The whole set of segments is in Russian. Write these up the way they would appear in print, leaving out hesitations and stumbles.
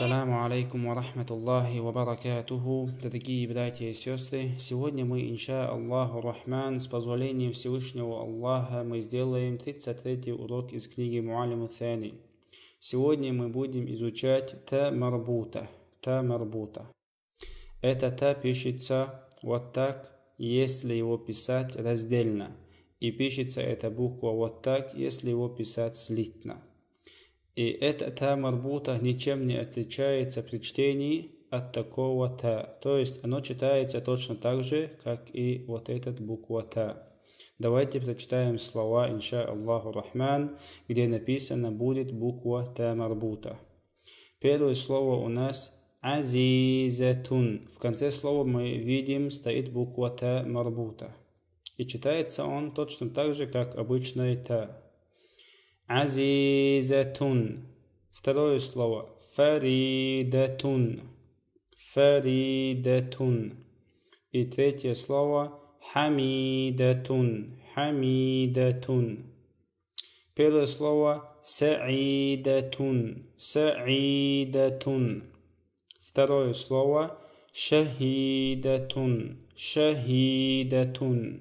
Ассаламу алейкум ва рахматуллахи ва баракатуху. Дорогие братья и сестры, сегодня мы, инша Аллаху Рахман, с позволения Всевышнего Аллаха, мы сделаем 33-й урок из книги Муаллим сани. Сегодня мы будем изучать та марбута. Та марбута. Это та пишется вот так, если его писать раздельно. И пишется эта буква вот так, если его писать слитно. И эта та марбута ничем не отличается при чтении от такого та. То есть оно читается точно так же, как и вот этот буква та. Давайте прочитаем слова, инша Аллаху Рахман, где написано будет буква та марбута. Первое слово у нас азизатун. В конце слова мы видим, стоит буква та марбута. И читается он точно так же, как обычная та. Азизатун. Второе слово. Фаридатун. Фаридатун. И третье слово. Хамидатун. Хамидатун. Первое слово. Саидатун. Саидатун. Второе слово. Шахидатун. Шахидатун.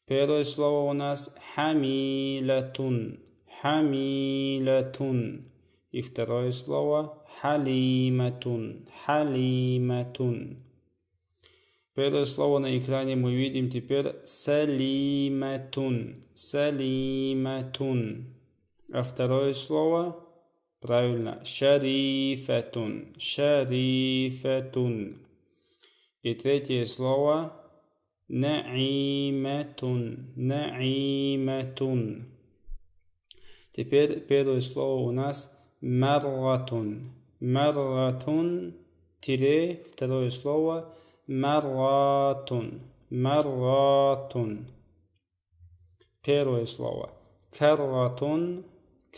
Первое слово у нас. Хамилатун. Хамилатун. И второе слово халиматун. Халиматун. Первое слово на экране мы видим теперь салиматун. Салиматун. А второе слово, правильно, шарифатун. Шарифатун. И третье слово наиматун. Наиматун. Теперь первое слово у нас марратун. Марратун. Тире. Второе слово марратун. Марратун. Первое слово карратун.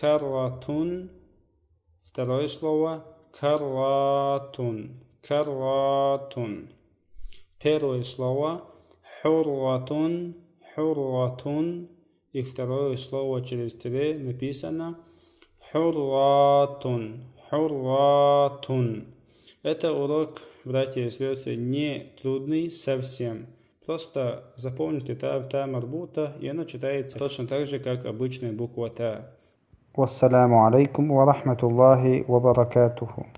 Карратун. Второе слово карратун. Карратун. Первое слово хурратун. Хурратун. И второе слово через тире написано хурратун. Хурратун. Это урок, братья и сестры, не трудный совсем. Просто запомните та марбута, и оно читается точно так же, как обычная буква та. Вассаламу алейкум ва рахматуллахи ва баракатуху.